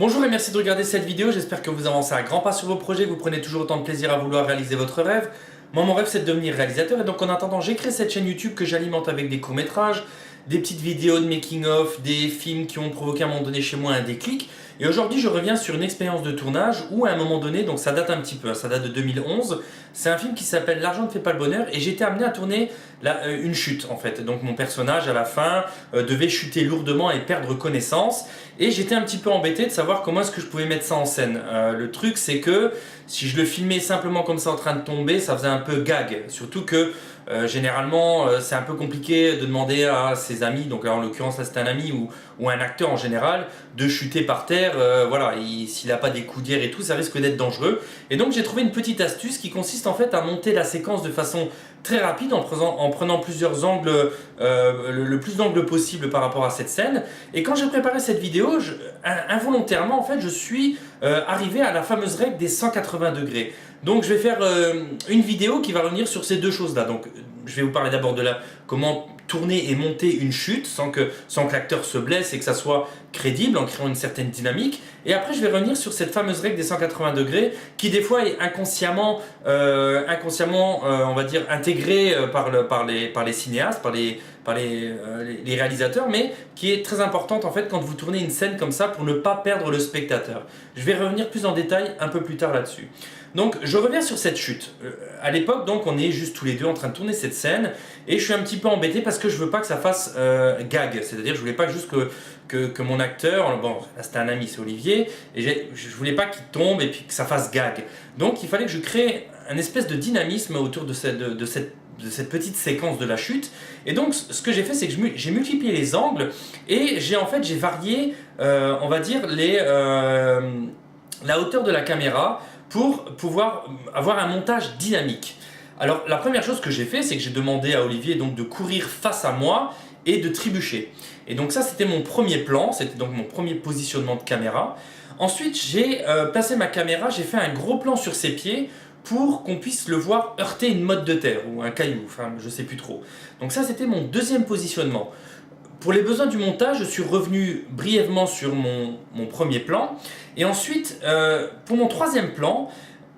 Bonjour et merci de regarder cette vidéo, j'espère que vous avancez à grands pas sur vos projets, que vous prenez toujours autant de plaisir à vouloir réaliser votre rêve. Moi mon rêve c'est de devenir réalisateur et donc en attendant j'ai créé cette chaîne YouTube que j'alimente avec des courts-métrages, des petites vidéos de making-of, des films qui ont provoqué à un moment donné chez moi un déclic. Et aujourd'hui je reviens sur une expérience de tournage où à un moment donné, donc ça date un petit peu, ça date de 2011, c'est un film qui s'appelle L'argent ne fait pas le bonheur et j'étais amené à tourner une chute en fait. Donc mon personnage à la fin devait chuter lourdement et perdre connaissance et j'étais un petit peu embêté de savoir comment est-ce que je pouvais mettre ça en scène. Le truc c'est que si je le filmais simplement comme ça en train de tomber, ça faisait un peu gag, surtout que généralement c'est un peu compliqué de demander à ses amis, donc là, en l'occurrence là c'est un ami ou un acteur en général, de chuter par terre, voilà, s'il n'a pas des coudières et tout, ça risque d'être dangereux. Et donc j'ai trouvé une petite astuce qui consiste en fait à monter la séquence de façon très rapide en prenant plusieurs angles, le plus d'angles possible par rapport à cette scène. Et quand j'ai préparé cette vidéo, involontairement en fait je suis arrivé à la fameuse règle des 180 degrés. Donc je vais faire une vidéo qui va revenir sur ces deux choses là. Donc je vais vous parler d'abord de comment tourner et monter une chute sans que l'acteur se blesse et que ça soit crédible en créant une certaine dynamique. Et après je vais revenir sur cette fameuse règle des 180 degrés qui des fois est inconsciemment on va dire intégrée par les cinéastes, par les réalisateurs, mais qui est très importante en fait quand vous tournez une scène comme ça pour ne pas perdre le spectateur. Je vais revenir plus en détail un peu plus tard là-dessus. Donc je reviens sur cette chute. À l'époque donc on est juste tous les deux en train de tourner cette scène et je suis un petit peu embêté parce que je veux pas que ça fasse gag, c'est-à-dire je voulais pas juste que mon acteur, bon là c'était un ami, c'est Olivier, et je voulais pas qu'il tombe et puis que ça fasse gag. Donc il fallait que je crée un espèce de dynamisme autour de cette petite séquence de la chute. Et donc ce que j'ai fait c'est que j'ai multiplié les angles et j'ai varié on va dire la hauteur de la caméra pour pouvoir avoir un montage dynamique. Alors la première chose que j'ai fait c'est que j'ai demandé à Olivier donc de courir face à moi et de trébucher. Et donc ça c'était mon premier plan, c'était donc mon premier positionnement de caméra. Ensuite j'ai placé ma caméra, j'ai fait un gros plan sur ses pieds pour qu'on puisse le voir heurter une motte de terre ou un caillou, enfin je sais plus trop. Donc ça c'était mon deuxième positionnement. Pour les besoins du montage, je suis revenu brièvement sur mon premier plan. Et ensuite, pour mon troisième plan,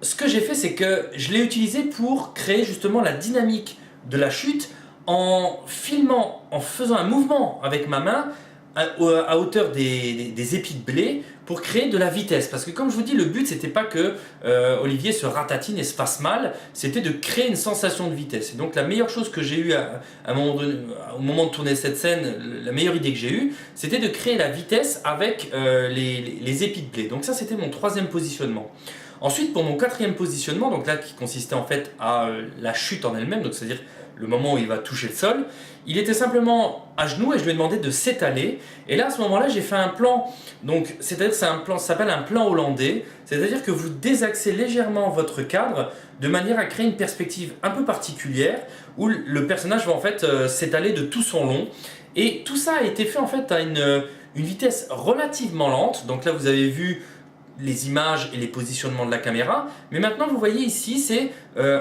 ce que j'ai fait, c'est que je l'ai utilisé pour créer justement la dynamique de la chute en filmant, en faisant un mouvement avec ma main à hauteur des épis de blé pour créer de la vitesse. Parce que comme je vous dis, le but c'était pas que Olivier se ratatine et se fasse mal, c'était de créer une sensation de vitesse. Et donc la meilleure chose que j'ai eue un moment donné, au moment de tourner cette scène, la meilleure idée que j'ai eue, c'était de créer la vitesse avec les épis de blé. Donc ça c'était mon troisième positionnement. Ensuite pour mon quatrième positionnement, donc là qui consistait en fait à la chute en elle-même, donc c'est-à-dire le moment où il va toucher le sol, il était simplement à genoux et je lui ai demandé de s'étaler. Et là à ce moment-là j'ai fait un plan, donc c'est-à-dire c'est un plan, ça s'appelle un plan hollandais, c'est-à-dire que vous désaxez légèrement votre cadre de manière à créer une perspective un peu particulière où le personnage va en fait s'étaler de tout son long. Et tout ça a été fait en fait à une vitesse relativement lente. Donc là vous avez vu les images et les positionnements de la caméra, mais maintenant vous voyez ici c'est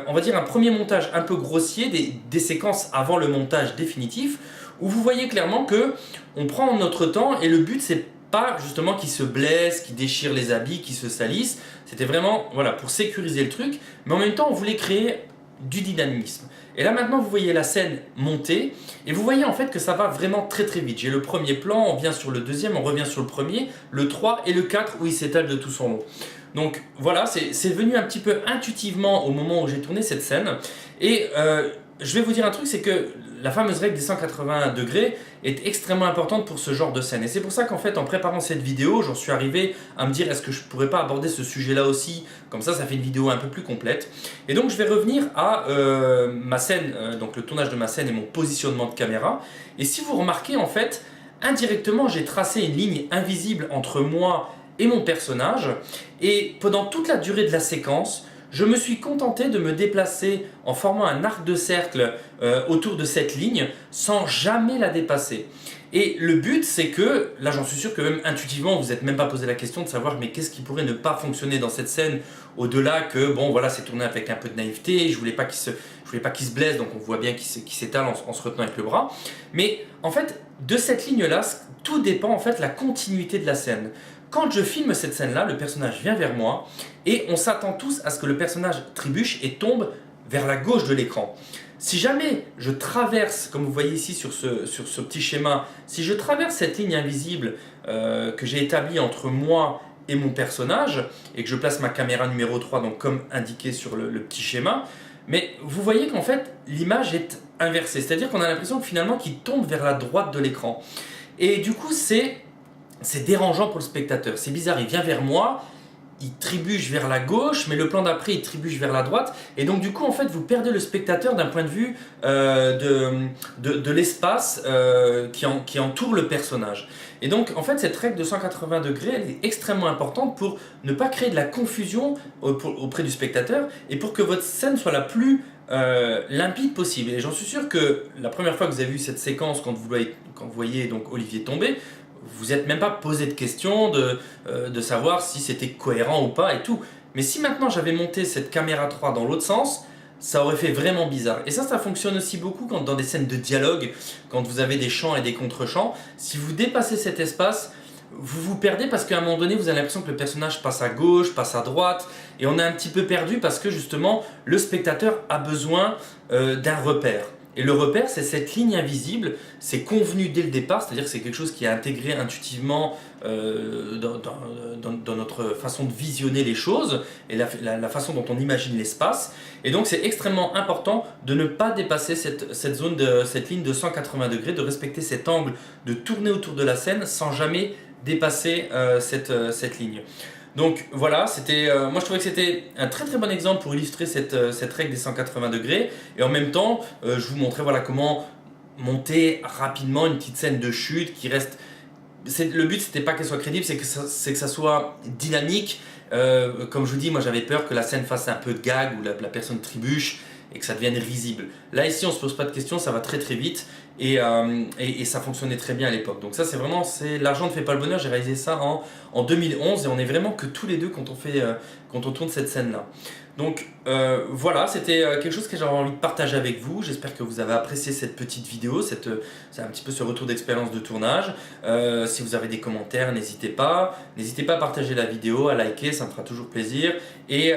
on va dire un premier montage un peu grossier des séquences avant le montage définitif où vous voyez clairement que on prend notre temps et le but c'est pas justement qu'il se blesse, qu'il déchire les habits, qu'il se salisse, c'était vraiment voilà pour sécuriser le truc, mais en même temps on voulait créer du dynamisme. Et là maintenant vous voyez la scène monter et vous voyez en fait que ça va vraiment très très vite. J'ai le premier plan, on vient sur le deuxième, on revient sur le premier, le 3 et le 4 où il s'étale de tout son long. Donc voilà, c'est venu un petit peu intuitivement au moment où j'ai tourné cette scène. Et je vais vous dire un truc, c'est que la fameuse règle des 180 degrés est extrêmement importante pour ce genre de scène. Et c'est pour ça qu'en fait, en préparant cette vidéo, j'en suis arrivé à me dire est-ce que je pourrais pas aborder ce sujet-là aussi, comme ça fait une vidéo un peu plus complète. Et donc je vais revenir à ma scène, donc le tournage de ma scène et mon positionnement de caméra. Et si vous remarquez en fait, indirectement j'ai tracé une ligne invisible entre moi et mon personnage. Et pendant toute la durée de la séquence, je me suis contenté de me déplacer en formant un arc de cercle autour de cette ligne sans jamais la dépasser. Et le but c'est que, là j'en suis sûr que même intuitivement vous n'êtes même pas posé la question de savoir mais qu'est-ce qui pourrait ne pas fonctionner dans cette scène au-delà que bon voilà c'est tourné avec un peu de naïveté, je voulais pas qu'il se blesse donc on voit bien qu'il s'étale en se retenant avec le bras. Mais en fait de cette ligne là tout dépend en fait de la continuité de la scène. quand je filme cette scène-là, le personnage vient vers moi et on s'attend tous à ce que le personnage trébuche et tombe vers la gauche de l'écran. Si jamais je traverse, comme vous voyez ici sur ce petit schéma, si je traverse cette ligne invisible que j'ai établie entre moi et mon personnage, et que je place ma caméra numéro 3, donc comme indiqué sur le petit schéma, mais vous voyez qu'en fait l'image est inversée, c'est-à-dire qu'on a l'impression que finalement qu'il tombe vers la droite de l'écran. Et du coup c'est dérangeant pour le spectateur, c'est bizarre, il vient vers moi, il trébuche vers la gauche, mais le plan d'après il trébuche vers la droite, et donc du coup en fait vous perdez le spectateur d'un point de vue de l'espace qui entoure le personnage. Et donc en fait cette règle de 180 degrés elle est extrêmement importante pour ne pas créer de la confusion auprès du spectateur et pour que votre scène soit la plus limpide possible. Et j'en suis sûr que la première fois que vous avez vu cette séquence quand vous voyez donc Olivier tomber, vous n'êtes même pas posé de question de savoir si c'était cohérent ou pas et tout. Mais si maintenant j'avais monté cette caméra 3 dans l'autre sens, ça aurait fait vraiment bizarre. Et ça fonctionne aussi beaucoup dans des scènes de dialogue, quand vous avez des chants et des contre-chants. Si vous dépassez cet espace, vous vous perdez parce qu'à un moment donné, vous avez l'impression que le personnage passe à gauche, passe à droite, et on est un petit peu perdu parce que justement, le spectateur a besoin d'un repère. Et le repère, c'est cette ligne invisible, c'est convenu dès le départ, c'est-à-dire que c'est quelque chose qui est intégré intuitivement dans notre façon de visionner les choses et la façon dont on imagine l'espace. Et donc c'est extrêmement important de ne pas dépasser cette ligne de 180 degrés, de respecter cet angle, de tourner autour de la scène sans jamais dépasser cette ligne. Donc voilà, moi je trouvais que c'était un très très bon exemple pour illustrer cette règle des 180 degrés. Et en même temps, je vous montrais voilà, comment monter rapidement une petite scène de chute qui reste... Le but c'était pas qu'elle soit crédible, c'est que ça soit dynamique. Comme je vous dis, moi j'avais peur que la scène fasse un peu de gag, où la personne trébuche et que ça devienne risible. Là ici on se pose pas de questions, ça va très très vite et ça fonctionnait très bien à l'époque. Donc ça l'argent ne fait pas le bonheur, j'ai réalisé ça en 2011 et on est vraiment que tous les deux quand on tourne cette scène là. Donc voilà, c'était quelque chose que j'avais envie de partager avec vous. J'espère que vous avez apprécié cette petite vidéo, c'est un petit peu ce retour d'expérience de tournage. Si vous avez des commentaires, n'hésitez pas à partager la vidéo, à liker, ça me fera toujours plaisir. Et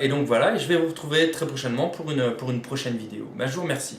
donc voilà, je vais vous retrouver très prochainement pour une prochaine vidéo. Je vous remercie.